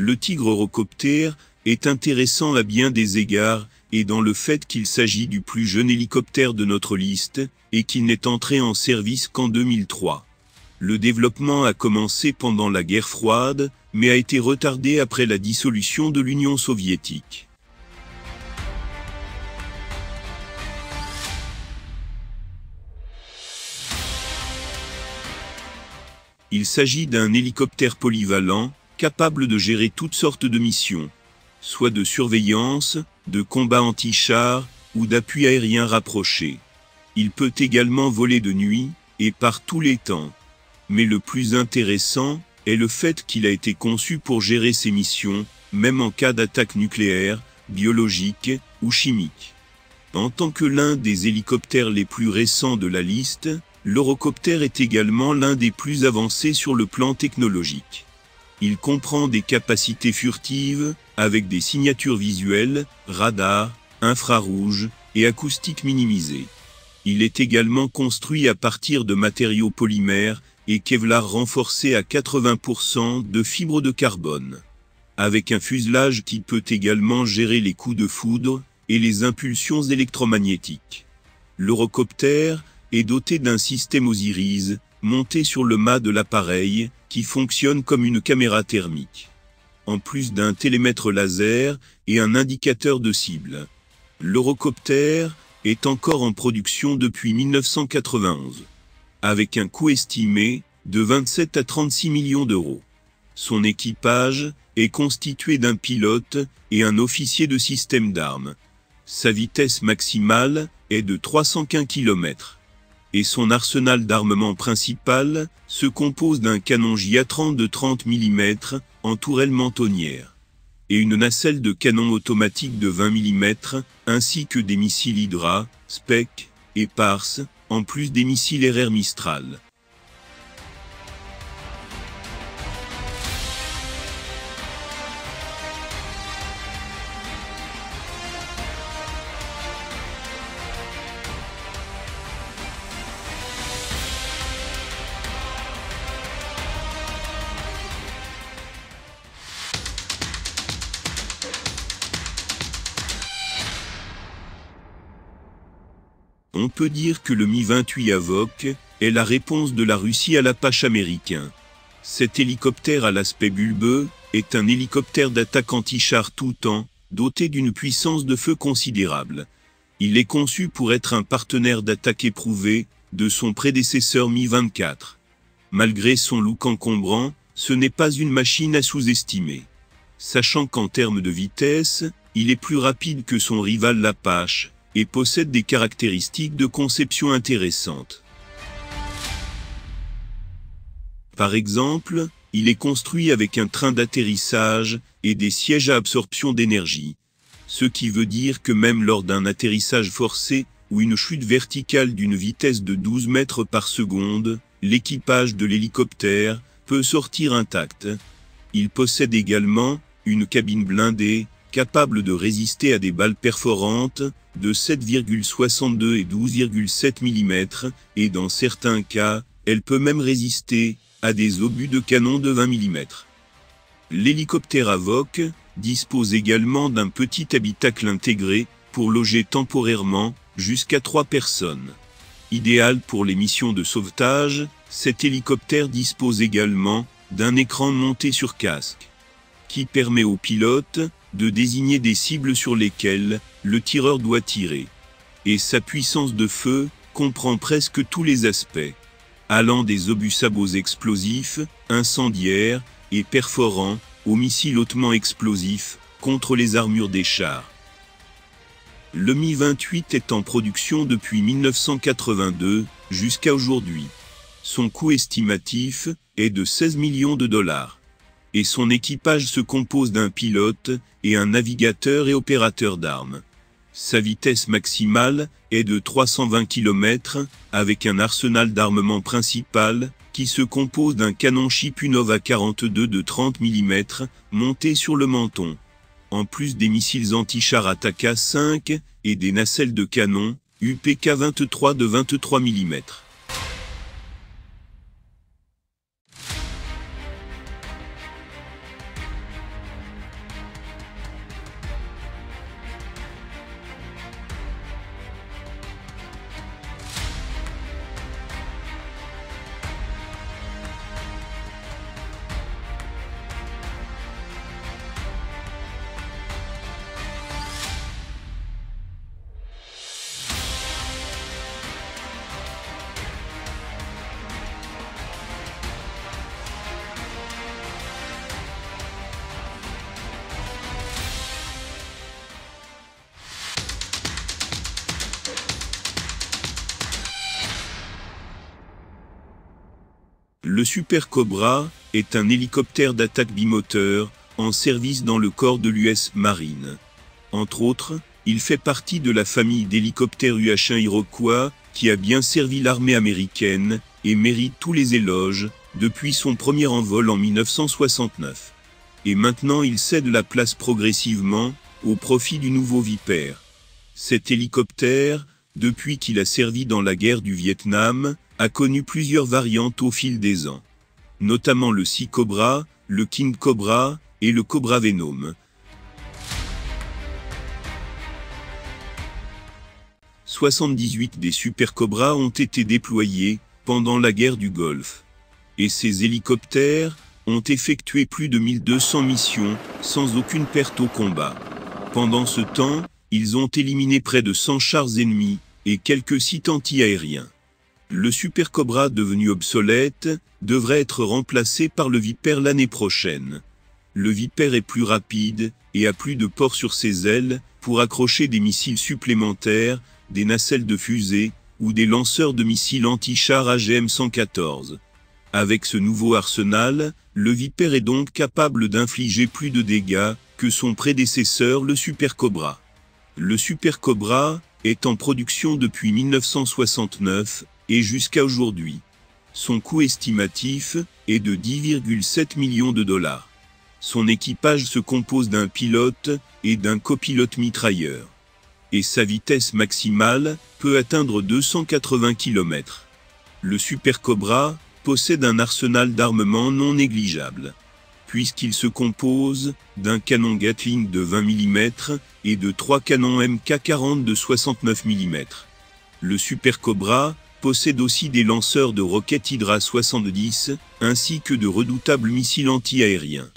Le Tigre Eurocopter est intéressant à bien des égards, et dans le fait qu'il s'agit du plus jeune hélicoptère de notre liste, et qu'il n'est entré en service qu'en 2003. Le développement a commencé pendant la guerre froide, mais a été retardé après la dissolution de l'Union soviétique. Il s'agit d'un hélicoptère polyvalent, capable de gérer toutes sortes de missions, soit de surveillance, de combat anti-char, ou d'appui aérien rapproché. Il peut également voler de nuit, et par tous les temps. Mais le plus intéressant est le fait qu'il a été conçu pour gérer ses missions, même en cas d'attaque nucléaire, biologique ou chimique. En tant que l'un des hélicoptères les plus récents de la liste, l'Eurocopter est également l'un des plus avancés sur le plan technologique. Il comprend des capacités furtives, avec des signatures visuelles, radars, infrarouges et acoustiques minimisées. Il est également construit à partir de matériaux polymères et Kevlar renforcés à 80% de fibres de carbone. Avec un fuselage qui peut également gérer les coups de foudre et les impulsions électromagnétiques. L'Eurocopter est doté d'un système Osiris, monté sur le mât de l'appareil, qui fonctionne comme une caméra thermique. En plus d'un télémètre laser et un indicateur de cible. L'Eurocopter est encore en production depuis 1991. Avec un coût estimé de 27 à 36 millions d'euros. Son équipage est constitué d'un pilote et un officier de système d'armes. Sa vitesse maximale est de 315 km. Et son arsenal d'armement principal se compose d'un canon JA-30 de 30 mm en tourelle mentonnière, et une nacelle de canon automatique de 20 mm, ainsi que des missiles Hydra, Spec et Pars, en plus des missiles RR Mistral. On peut dire que le Mi-28 Avok est la réponse de la Russie à l'Apache américain. Cet hélicoptère à l'aspect bulbeux est un hélicoptère d'attaque anti-char tout temps, doté d'une puissance de feu considérable. Il est conçu pour être un partenaire d'attaque éprouvé de son prédécesseur Mi-24. Malgré son look encombrant, ce n'est pas une machine à sous-estimer. Sachant qu'en termes de vitesse, il est plus rapide que son rival l'Apache, et possède des caractéristiques de conception intéressantes. Par exemple, il est construit avec un train d'atterrissage et des sièges à absorption d'énergie, ce qui veut dire que même lors d'un atterrissage forcé ou une chute verticale d'une vitesse de 12 mètres par seconde, l'équipage de l'hélicoptère peut sortir intact. Il possède également une cabine blindée, capable de résister à des balles perforantes de 7,62 et 12,7 mm, et dans certains cas, elle peut même résister à des obus de canon de 20 mm. L'hélicoptère Avok dispose également d'un petit habitacle intégré pour loger temporairement jusqu'à 3 personnes. Idéal pour les missions de sauvetage, cet hélicoptère dispose également d'un écran monté sur casque, qui permet au pilote de désigner des cibles sur lesquelles le tireur doit tirer. Et sa puissance de feu comprend presque tous les aspects, allant des obus sabots explosifs, incendiaires et perforants, aux missiles hautement explosifs contre les armures des chars. Le Mi-28 est en production depuis 1982 jusqu'à aujourd'hui. Son coût estimatif est de 16 millions de dollars. Et son équipage se compose d'un pilote et un navigateur et opérateur d'armes. Sa vitesse maximale est de 320 km, avec un arsenal d'armement principal, qui se compose d'un canon Chipunov A42 de 30 mm, monté sur le menton. En plus des missiles anti-chars Ataka-5 et des nacelles de canon, UPK-23 de 23 mm. Le Super Cobra est un hélicoptère d'attaque bimoteur, en service dans le corps de l'US Marine. Entre autres, il fait partie de la famille d'hélicoptères UH-1 Iroquois, qui a bien servi l'armée américaine, et mérite tous les éloges, depuis son premier envol en 1969. Et maintenant il cède la place progressivement, au profit du nouveau Viper. Cet hélicoptère, depuis qu'il a servi dans la guerre du Vietnam, a connu plusieurs variantes au fil des ans. Notamment le Sea Cobra, le King Cobra, et le Cobra Venom. 78 des Super Cobra ont été déployés pendant la guerre du Golfe. Et ces hélicoptères ont effectué plus de 1200 missions sans aucune perte au combat. Pendant ce temps, ils ont éliminé près de 100 chars ennemis et quelques sites anti-aériens. Le Super Cobra devenu obsolète devrait être remplacé par le Viper l'année prochaine. Le Viper est plus rapide et a plus de port sur ses ailes pour accrocher des missiles supplémentaires, des nacelles de fusée ou des lanceurs de missiles anti-chars AGM-114. Avec ce nouveau arsenal, le Viper est donc capable d'infliger plus de dégâts que son prédécesseur le Super Cobra. Le Super Cobra est en production depuis 1969 et jusqu'à aujourd'hui. Son coût estimatif est de 10,7 millions de dollars. Son équipage se compose d'un pilote et d'un copilote mitrailleur. Et sa vitesse maximale peut atteindre 280 km. Le Super Cobra possède un arsenal d'armement non négligeable, puisqu'il se compose d'un canon Gatling de 20 mm et de 3 canons Mk40 de 69 mm. Le Super Cobra possède aussi des lanceurs de roquettes Hydra 70, ainsi que de redoutables missiles anti-aériens.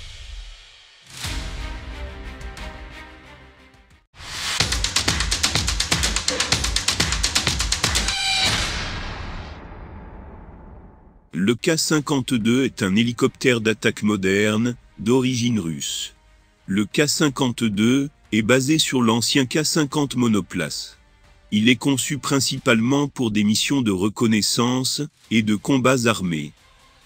Le K-52 est un hélicoptère d'attaque moderne, d'origine russe. Le K-52 est basé sur l'ancien K-50 monoplace. Il est conçu principalement pour des missions de reconnaissance et de combats armés.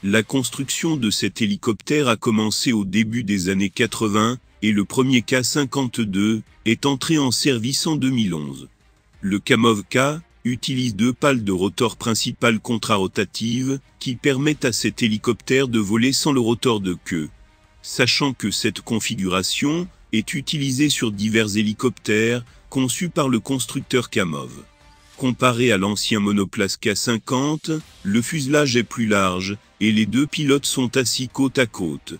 La construction de cet hélicoptère a commencé au début des années 80 et le premier K-52 est entré en service en 2011. Le Kamov-K utilise 2 pales de rotor principales contrarotatives qui permettent à cet hélicoptère de voler sans le rotor de queue. Sachant que cette configuration est utilisée sur divers hélicoptères conçus par le constructeur Kamov. Comparé à l'ancien monoplace K-50, le fuselage est plus large et les 2 pilotes sont assis côte à côte.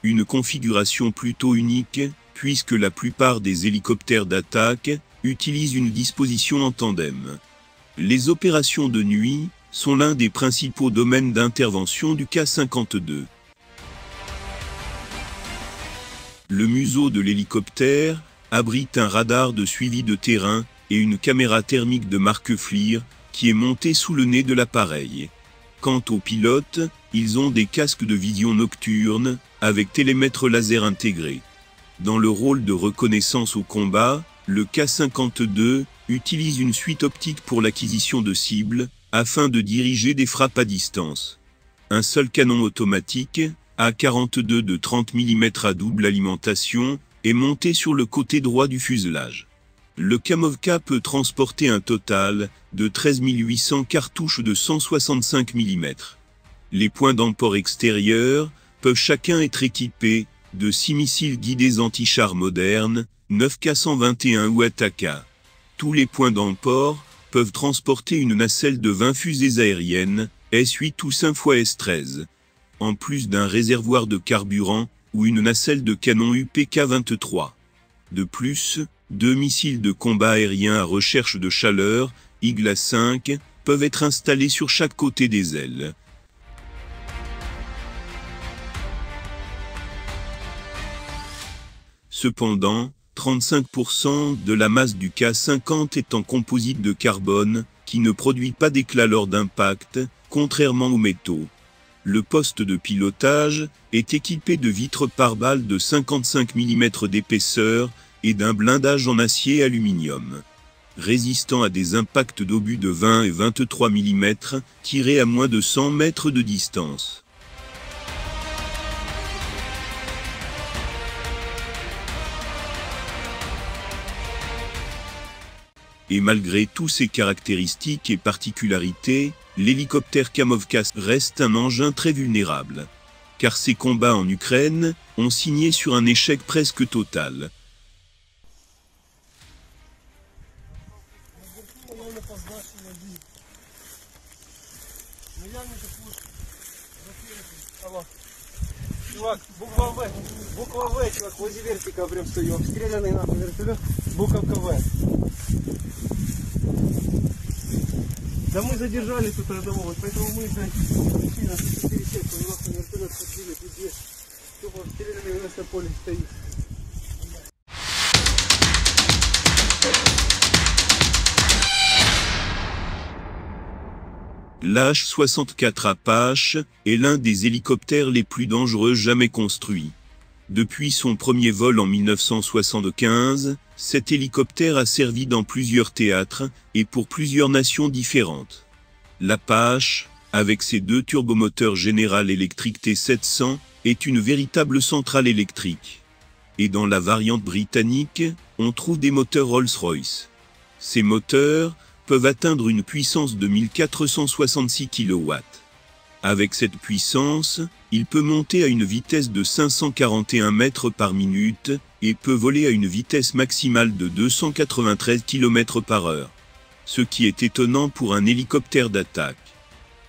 Une configuration plutôt unique, puisque la plupart des hélicoptères d'attaque utilisent une disposition en tandem. Les opérations de nuit sont l'un des principaux domaines d'intervention du K-52. Le museau de l'hélicoptère abrite un radar de suivi de terrain et une caméra thermique de marque FLIR qui est montée sous le nez de l'appareil. Quant aux pilotes, ils ont des casques de vision nocturne avec télémètre laser intégré. Dans le rôle de reconnaissance au combat, le K-52 utilise une suite optique pour l'acquisition de cibles, afin de diriger des frappes à distance. Un seul canon automatique, A42 de 30 mm à double alimentation, est monté sur le côté droit du fuselage. Le Kamov-K peut transporter un total de 13 800 cartouches de 165 mm. Les points d'emport extérieurs peuvent chacun être équipés de 6 missiles guidés anti-chars modernes, 9 K-121 ou Ataka. Tous les points d'emport peuvent transporter une nacelle de 20 fusées aériennes, S-8 ou 5x S-13, en plus d'un réservoir de carburant ou une nacelle de canon UPK-23. De plus, 2 missiles de combat aérien à recherche de chaleur, Igla 5, peuvent être installés sur chaque côté des ailes. Cependant, 35% de la masse du K-50 est en composite de carbone, qui ne produit pas d'éclat lors d'impact, contrairement aux métaux. Le poste de pilotage est équipé de vitres pare-balles de 55 mm d'épaisseur et d'un blindage en acier et aluminium. résistant à des impacts d'obus de 20 et 23 mm, tirés à moins de 100 mètres de distance. Et malgré tous ses caractéristiques et particularités, l'hélicoptère Kamovka reste un engin très vulnérable. Car ses combats en Ukraine ont signé sur un échec presque total. Чувак, буква В, чувак, возле вертика прям стою, обстрелянный нахуй вертолет, буковка В. Да мы задержали тут родового, вот поэтому мы, блядь, пришли на 4 сетки, у нас на вертолет подбили, пиздец. Тупо обстрелянный у нас на поле стоит. L'H-64 Apache est l'un des hélicoptères les plus dangereux jamais construits. Depuis son premier vol en 1975, cet hélicoptère a servi dans plusieurs théâtres et pour plusieurs nations différentes. L'Apache, avec ses 2 turbomoteurs General Electric T700, est une véritable centrale électrique. Et dans la variante britannique, on trouve des moteurs Rolls-Royce. Ces moteurs peuvent atteindre une puissance de 1466 kW. Avec cette puissance, il peut monter à une vitesse de 541 mètres par minute et peut voler à une vitesse maximale de 293 km/h. Ce qui est étonnant pour un hélicoptère d'attaque.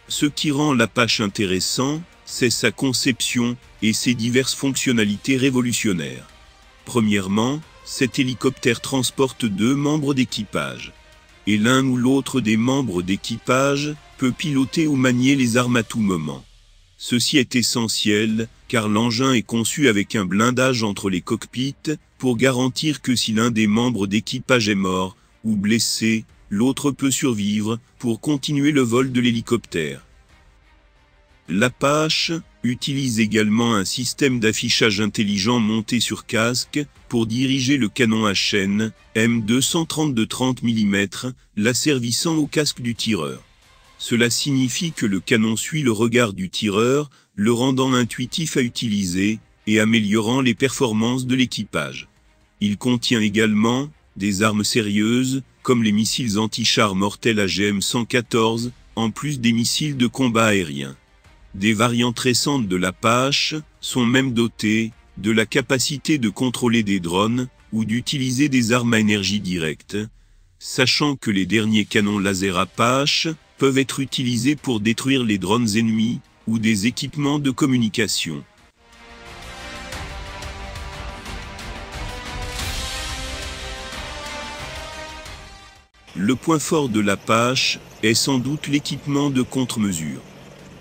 Ce qui rend l'Apache intéressant, c'est sa conception et ses diverses fonctionnalités révolutionnaires. Premièrement, cet hélicoptère transporte 2 membres d'équipage. Et l'un ou l'autre des membres d'équipage peut piloter ou manier les armes à tout moment. Ceci est essentiel, car l'engin est conçu avec un blindage entre les cockpits, pour garantir que si l'un des membres d'équipage est mort, ou blessé, l'autre peut survivre, pour continuer le vol de l'hélicoptère. L'Apache utilise également un système d'affichage intelligent monté sur casque, pour diriger le canon à chaîne, M230 de 30 mm, l'asservissant au casque du tireur. Cela signifie que le canon suit le regard du tireur, le rendant intuitif à utiliser, et améliorant les performances de l'équipage. Il contient également des armes sérieuses, comme les missiles anti-chars mortels AGM-114, en plus des missiles de combat aérien. Des variantes récentes de l'Apache sont même dotées de la capacité de contrôler des drones ou d'utiliser des armes à énergie directe, sachant que les derniers canons laser Apache peuvent être utilisés pour détruire les drones ennemis ou des équipements de communication. Le point fort de l'Apache est sans doute l'équipement de contre-mesure.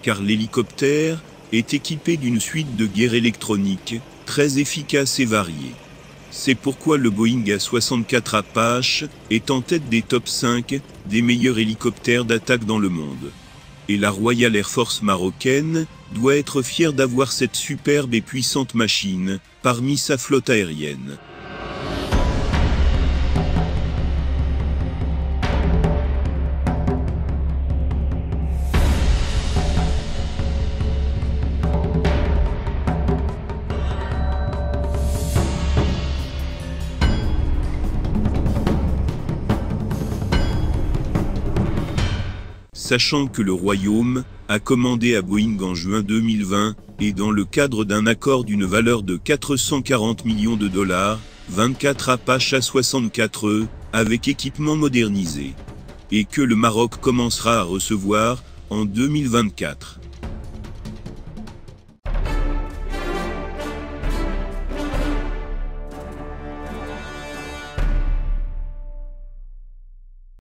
Car l'hélicoptère est équipé d'une suite de guerre électronique, très efficace et variée. C'est pourquoi le Boeing A-64 Apache est en tête des top 5 des meilleurs hélicoptères d'attaque dans le monde. Et la Royal Air Force marocaine doit être fière d'avoir cette superbe et puissante machine parmi sa flotte aérienne. Sachant que le Royaume a commandé à Boeing en juin 2020, et dans le cadre d'un accord d'une valeur de 440 millions de dollars, 24 Apache A-64E, avec équipement modernisé. Et que le Maroc commencera à recevoir en 2024.